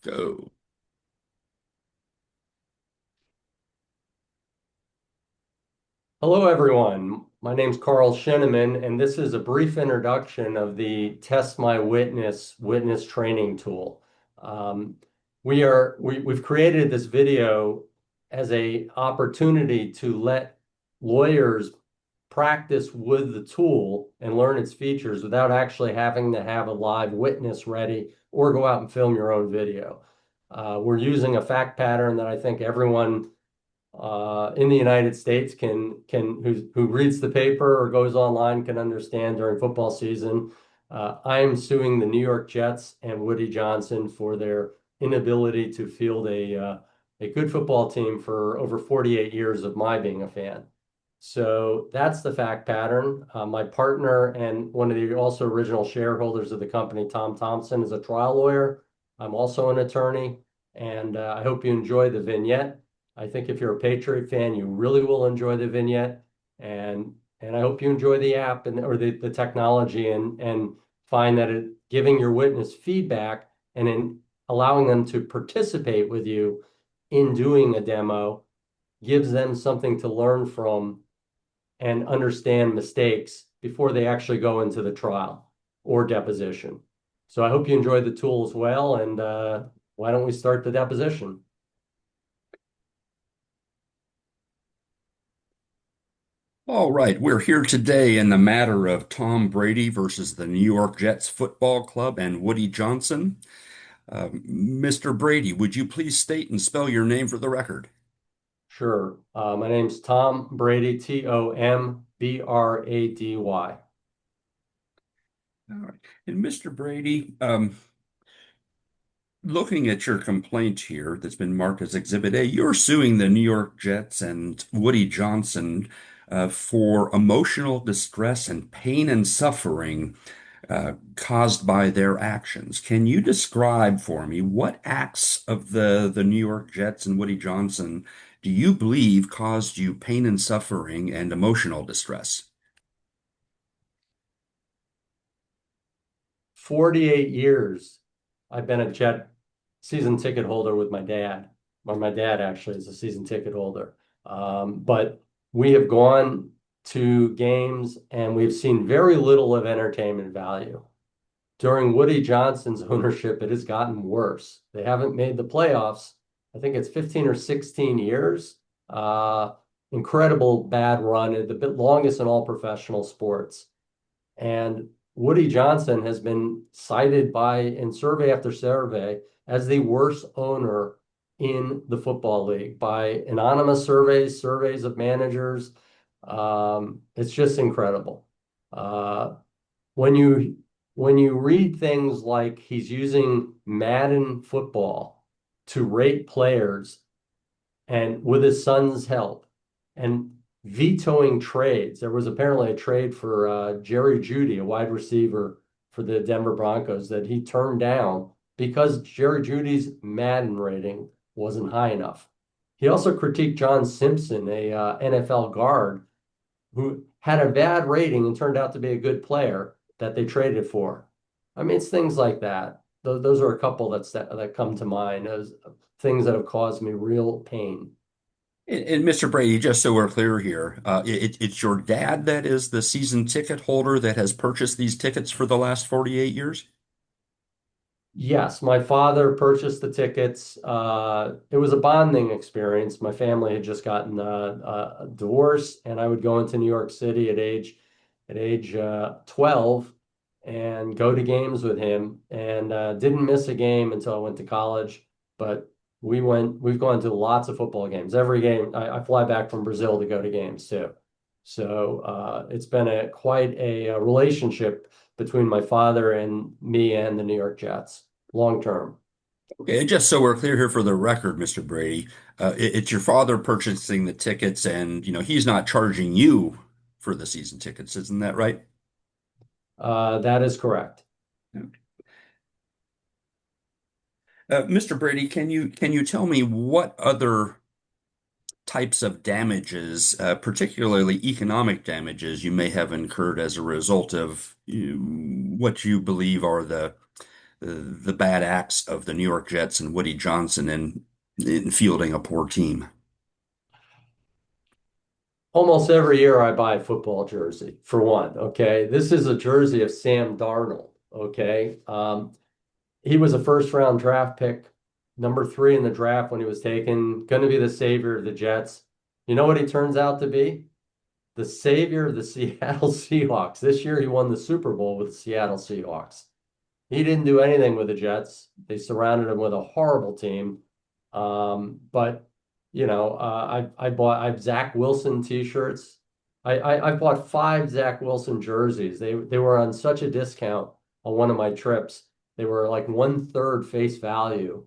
Go. Hello, everyone. My name's Carl Scheneman, and this is a brief introduction of the Test My Witness witness training tool. Um, we've created this video as a opportunity to let lawyers practice with the tool and learn its features without actually having to have a live witness ready or go out and film your own video. We're using a fact pattern that I think everyone in the United States who reads the paper or goes online can understand during football season. I am suing the New York Jets and Woody Johnson for their inability to field a good football team for over 48 years of my being a fan. So that's the fact pattern. My partner and one of the also original shareholders of the company, Tom Thompson, is a trial lawyer. I'm also an attorney, and I hope you enjoy the vignette. I think if you're a Patriot fan, you really will enjoy the vignette, and I hope you enjoy the app and or the technology and find that it giving your witness feedback and in allowing them to participate with you in doing a demo gives them something to learn from and understand mistakes before they actually go into the trial or deposition. So I hope you enjoy the tool as well, and why don't we start the deposition? All right, we're here today in the matter of Tom Brady versus the New York Jets Football Club and Woody Johnson. Mr. Brady, would you please state and spell your name for the record? Sure. My name's Tom Brady, Tombrady. All right. And Mr. Brady, looking at your complaint here that's been marked as Exhibit A, you're suing the New York Jets and Woody Johnson for emotional distress and pain and suffering caused by their actions. Can you describe for me what acts of the New York Jets and Woody Johnson do you believe caused you pain and suffering and emotional distress? 48 years I've been a Jet season ticket holder with my dad, or my dad actually is a season ticket holder. But we have gone to games and we've seen very little of entertainment value. During Woody Johnson's ownership, it has gotten worse. They haven't made the playoffs. I think it's 15 or 16 years. Uh, Incredible bad run, the bit longest in all professional sports. And Woody Johnson has been cited in survey after survey as the worst owner in the football league by anonymous surveys of managers. It's just incredible. Uh, when you when you read things like he's using Madden football to rate players and with his son's help and vetoing trades. There was apparently a trade for Jerry Jeudy, a wide receiver for the Denver Broncos, that he turned down because Jerry Jeudy's Madden rating wasn't high enough. He also critiqued John Simpson, a NFL guard who had a bad rating and turned out to be a good player that they traded for. I mean, it's things like that. Those are a couple that come to mind as things that have caused me real pain. And Mr. Brady, just so we're clear here, it's your dad that is the season ticket holder that has purchased these tickets for the last 48 years? Yes, my father purchased the tickets. It was a bonding experience. My family had just gotten a divorce, and I would go into New York City at age 12 and go to games with him. And didn't miss a game until I went to college. But we've gone to lots of football games. Every game, I fly back from Brazil to go to games too. So it's been quite a relationship between my father and me and the New York Jets long term. Okay, and just so we're clear here for the record, Mr. Brady, it's your father purchasing the tickets, and he's not charging you for the season tickets, isn't that right? That is correct. Mr. Brady, can you tell me what other types of damages, particularly economic damages, you may have incurred as a result of what you believe are the the bad acts of the New York Jets and Woody Johnson in fielding a poor team? Almost every year I buy a football jersey, for one. Okay. This is a jersey of Sam Darnold. Okay. He was a first round draft pick, number 3 in the draft when he was taken, going to be the savior of the Jets. You know what he turns out to be? The savior of the Seattle Seahawks. This year he won the Super Bowl with the Seattle Seahawks. He didn't do anything with the Jets. They surrounded him with a horrible team. But I've Zach Wilson t-shirts. I bought 5 Zach Wilson jerseys. They were on such a discount on one of my trips. They were like 1/3 face value,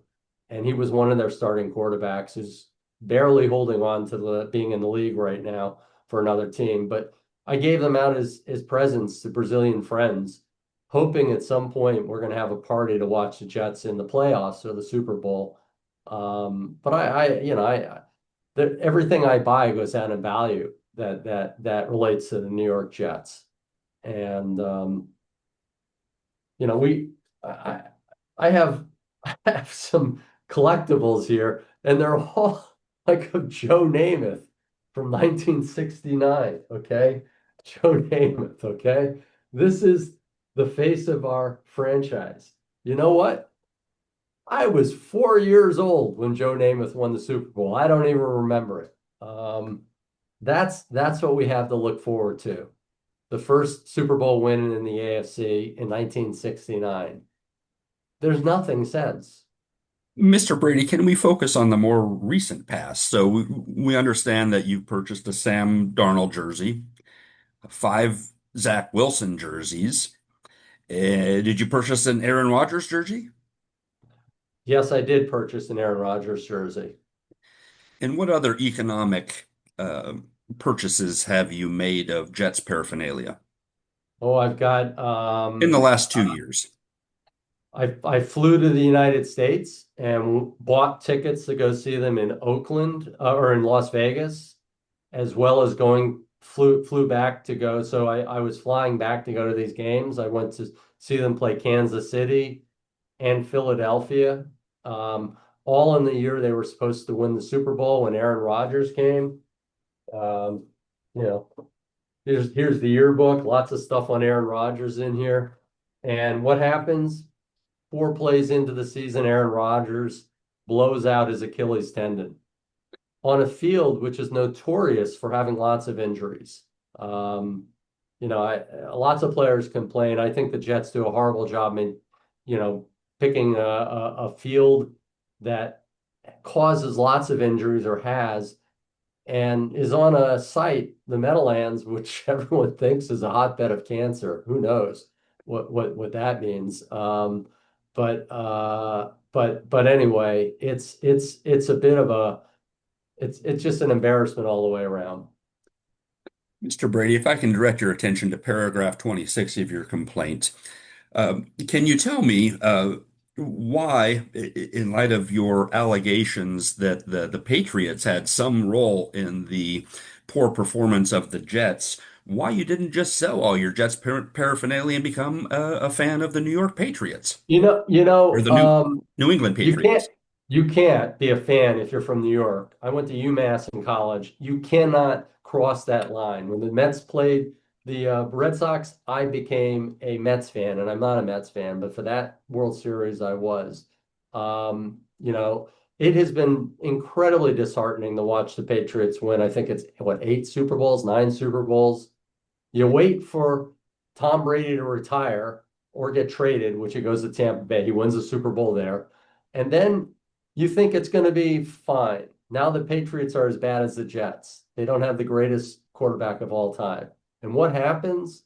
and he was one of their starting quarterbacks who's barely holding on to the being in the league right now for another team. But I gave them out as presents to Brazilian friends, hoping at some point we're going to have a party to watch the Jets in the playoffs or the Super Bowl. But everything I buy goes down in value that relates to the New York Jets. And you know, we I I have I have some collectibles here, and they're all like of Joe Namath from 1969. Okay, Joe Namath. Okay, this is the face of our franchise. You know what? I was 4 years old when Joe Namath won the Super Bowl. I don't even remember it. That's what we have to look forward to. The first Super Bowl win in the AFC in 1969. There's nothing since. Mr. Brady, can we focus on the more recent past? So we understand that you purchased a Sam Darnold jersey, 5 Zach Wilson jerseys. Did you purchase an Aaron Rodgers jersey? Yes, I did purchase an Aaron Rodgers jersey. And what other economic uh, purchases have you made of Jets paraphernalia Oh, I've got in the last 2 years? I flew to the United States and bought tickets to go see them in Oakland or in Las Vegas, as well as going flew back to go. So I was flying back to go to these games. I went to see them play Kansas City and Philadelphia, um, all in the year they were supposed to win the Super Bowl when Aaron Rodgers came. Um, you know, here's the yearbook, lots of stuff on Aaron Rodgers in here. And what happens? 4 plays into the season, Aaron Rodgers blows out his Achilles tendon on a field which is notorious for having lots of injuries. Um, lots of players complain. I think the Jets do a horrible job in, you know, picking a field that causes lots of injuries or has, and is on a site, the Meadowlands, which everyone thinks is a hotbed of cancer. Who knows what that means? But anyway, it's a bit of a it's just an embarrassment all the way around. Mr. Brady, if I can direct your attention to paragraph 26 of your complaint, can you tell me why, in light of your allegations that the Patriots had some role in the poor performance of the Jets, why you didn't just sell all your Jets paraphernalia and become a fan of the New York Patriots You know, you or know, the um, New England you can't Patriots? you can't be a fan if you're from New York. I went to UMass in college. You cannot cross that line. When the Mets played the Red Sox, I became a Mets fan, and I'm not a Mets fan, but for that World Series, I was. You know, it has been incredibly disheartening to watch the Patriots win. I think it's what, 8 Super Bowls, 9 Super Bowls. You wait for Tom Brady to retire or get traded, which he goes to Tampa Bay. He wins a Super Bowl there. And then you think it's going to be fine. Now the Patriots are as bad as the Jets. They don't have the greatest quarterback of all time. And what happens?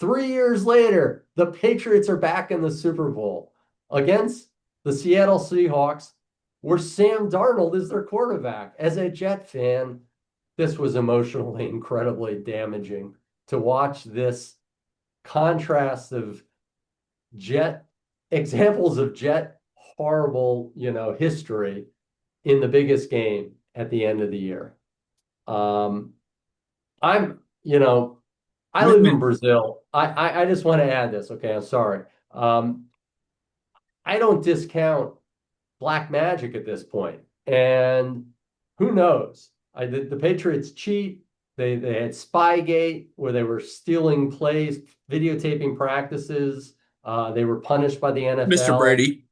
3 years later, the Patriots are back in the Super Bowl against the Seattle Seahawks, where Sam Darnold is their quarterback. As a Jet fan, this was emotionally incredibly damaging to watch this contrast of Jet examples of Jet horrible, history in the biggest game at the end of the year. Um, I'm, I live in Brazil. I just want to add this. Okay, I'm sorry. I don't discount black magic at this point. And who knows? The Patriots cheat. They had Spygate where they were stealing plays, videotaping practices. They were punished by the Mr. NFL. Brady,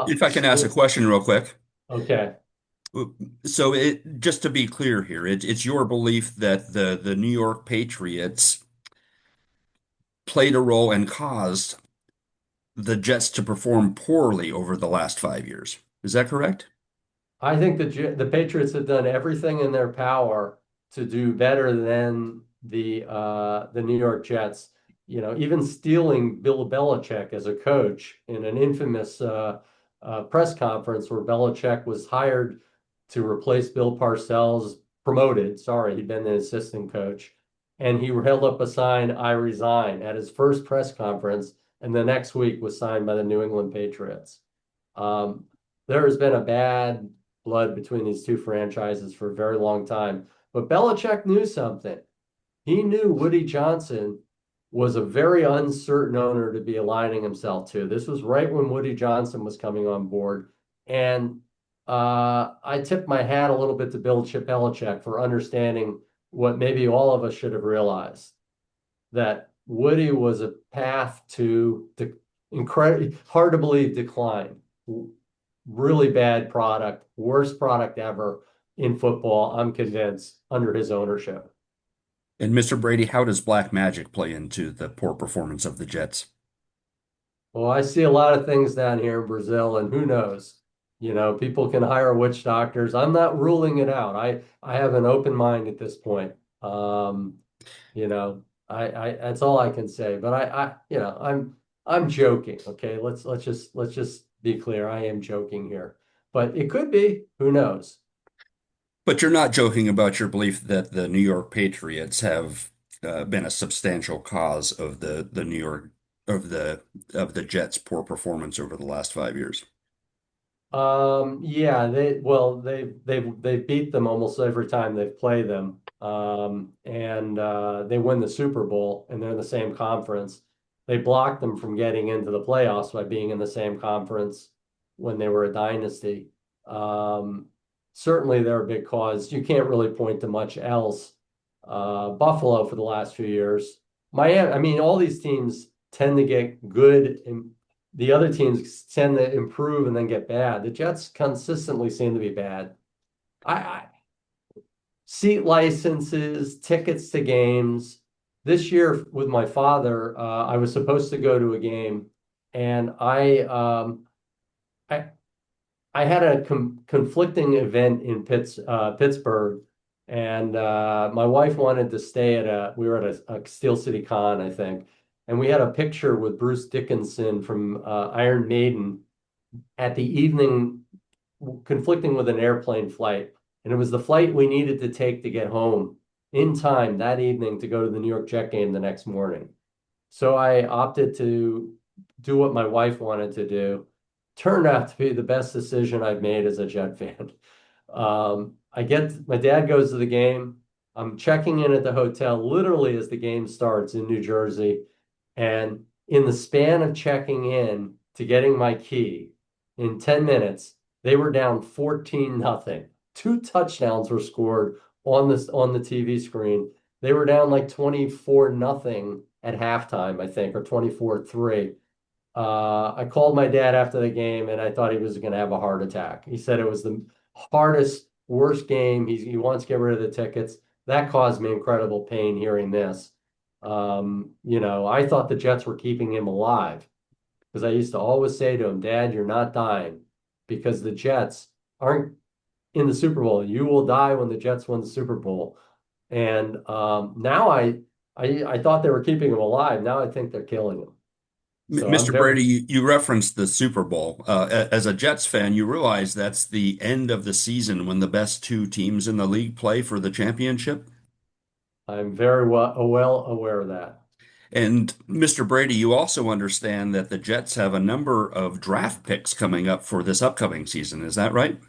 if I can ask a So question real quick. okay. So just to be clear here, it's your belief that the New York Patriots played a role and caused the Jets to perform poorly over the last 5 years. Is that correct? I think the Patriots have done everything in their power to do better than the New York Jets. You know, even stealing Bill Belichick as a coach in an infamous press conference where Belichick was hired to replace Bill Parcells, promoted. Sorry, he'd been the assistant coach, and he held up a sign, "I resign," at his first press conference, and the next week was signed by the New England Patriots. Um, there has been a bad blood between these two franchises for a very long time. But Belichick knew something. He knew Woody Johnson was a very uncertain owner to be aligning himself to. This was right when Woody Johnson was coming on board. And I tip my hat a little bit to Bill Chip Belichick for understanding what maybe all of us should have realized, that Woody was a path to incredibly hard to believe decline. Really bad product, worst product ever in football, I'm convinced, under his ownership. And Mr. Brady, how does black magic play into the poor performance of the Jets? Well, I see a lot of things down here in Brazil, and who knows? You know, people can hire witch doctors. I'm not ruling it out. I have an open mind at this point. You know, I that's all I can say. But I'm joking. Okay, let's just be clear. I am joking here, but it could be. Who knows? But you're not joking about your belief that the New York Patriots have been a substantial cause of the New York of the Jets' poor performance over the last 5 years. Yeah, they beat them almost every time they've played them. And they win the Super Bowl and they're in the same conference. They blocked them from getting into the playoffs by being in the same conference when they were a dynasty. Um, Certainly they're a big cause. You can't really point to much else. Buffalo for the last few years. Miami, I mean, all these teams tend to get good and the other teams tend to improve and then get bad. The Jets consistently seem to be bad. I seat licenses, tickets to games. This year with my father, I was supposed to go to a game, and I I had a conflicting event in Pittsburgh, and my wife wanted to stay at we were at a Steel City Con, I think, and we had a picture with Bruce Dickinson from Iron Maiden at the evening, conflicting with an airplane flight. And it was the flight we needed to take to get home in time that evening to go to the New York Jet game the next morning. So I opted to do what my wife wanted to do. Turned out to be the best decision I've made as a Jet fan. I get my dad goes to the game. I'm checking in at the hotel literally as the game starts in New Jersey. And in the span of checking in to getting my key, in 10 minutes, they were down 14 nothing. Two touchdowns were scored on the TV screen. They were down like 24 nothing at halftime, I think, or 24-3. I called my dad after the game and I thought he was going to have a heart attack. He said it was the hardest, worst game. He wants to get rid of the tickets. That caused me incredible pain hearing this. You know, I thought the Jets were keeping him alive because I used to always say to him, Dad, you're not dying because the Jets aren't in the Super Bowl. You will die when the Jets win the Super Bowl. And now I thought they were keeping him alive. Now I think they're killing him. So I'm Mr. very Brady, you referenced the Super Bowl. As a Jets fan, you realize that's the end of the season when the best two teams in the league play for the championship. I'm very well aware of that. And Mr. Brady, you also understand that the Jets have a number of draft picks coming up for this upcoming season. Is that right?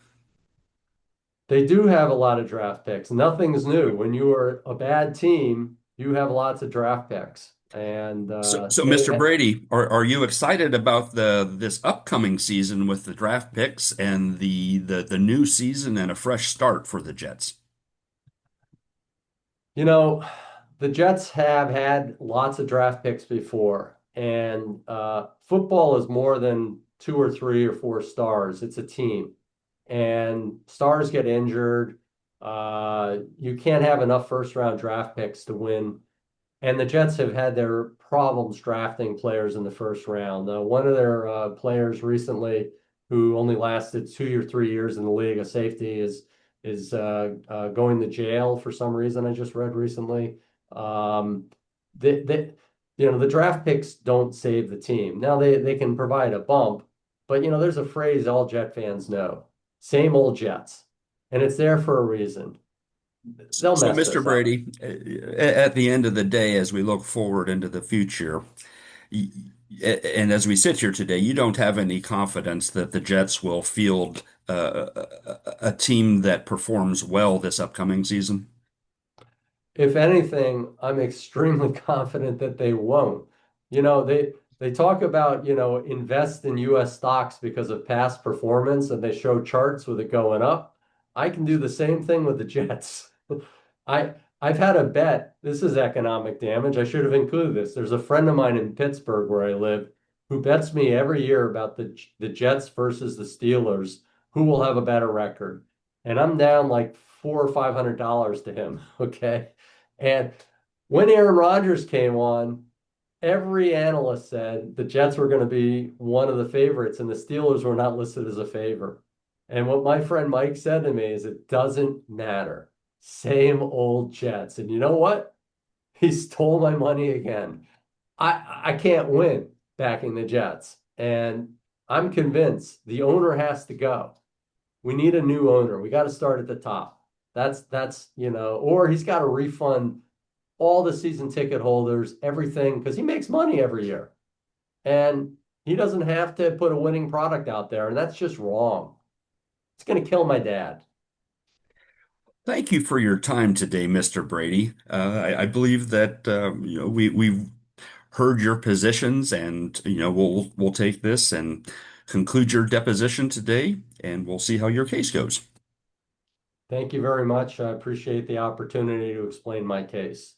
They do have a lot of draft picks. Nothing's new. When you are a bad team, you have lots of draft picks. And So they Mr. Brady, are you excited about the this upcoming season with the draft picks and the new season and a fresh start for the Jets? You know, the Jets have had lots of draft picks before, and football is more than two or three or four stars. It's a team, and stars get injured. You can't have enough first round draft picks to win. And the Jets have had their problems drafting players in the first round. One of their players recently, who only lasted 2 or 3 years in the league, a safety, is going to jail for some reason. I just read recently. Um, they, the draft picks don't save the team. Now they can provide a bump, but there's a phrase all Jet fans know: "Same old Jets," and it's there for a reason. They'll So mess Mr. this up. Brady, at the end of the day, as we look forward into the future, y- and as we sit here today, you don't have any confidence that the Jets will field a team that performs well this upcoming season? If anything, I'm extremely confident that they won't. They talk about, invest in US stocks because of past performance and they show charts with it going up. I can do the same thing with the Jets. I I've had a bet. This is economic damage. I should have included this. There's a friend of mine in Pittsburgh where I live who bets me every year about the Jets versus the Steelers, who will have a better record. And I'm down like $400 or $500 to him. Okay. And when Aaron Rodgers came on, every analyst said the Jets were going to be one of the favorites and the Steelers were not listed as a favorite. And what my friend Mike said to me is it doesn't matter. Same old Jets. And you know what? He stole my money again. I can't win backing the Jets. And I'm convinced the owner has to go. We need a new owner. We got to start at the top. Or he's got to refund all the season ticket holders, everything, because he makes money every year. And he doesn't have to put a winning product out there. And that's just wrong. It's going to kill my dad. Thank you for your time today, Mr. Brady. I believe that we've heard your positions, and we'll take this and conclude your deposition today, and we'll see how your case goes. Thank you very much. I appreciate the opportunity to explain my case.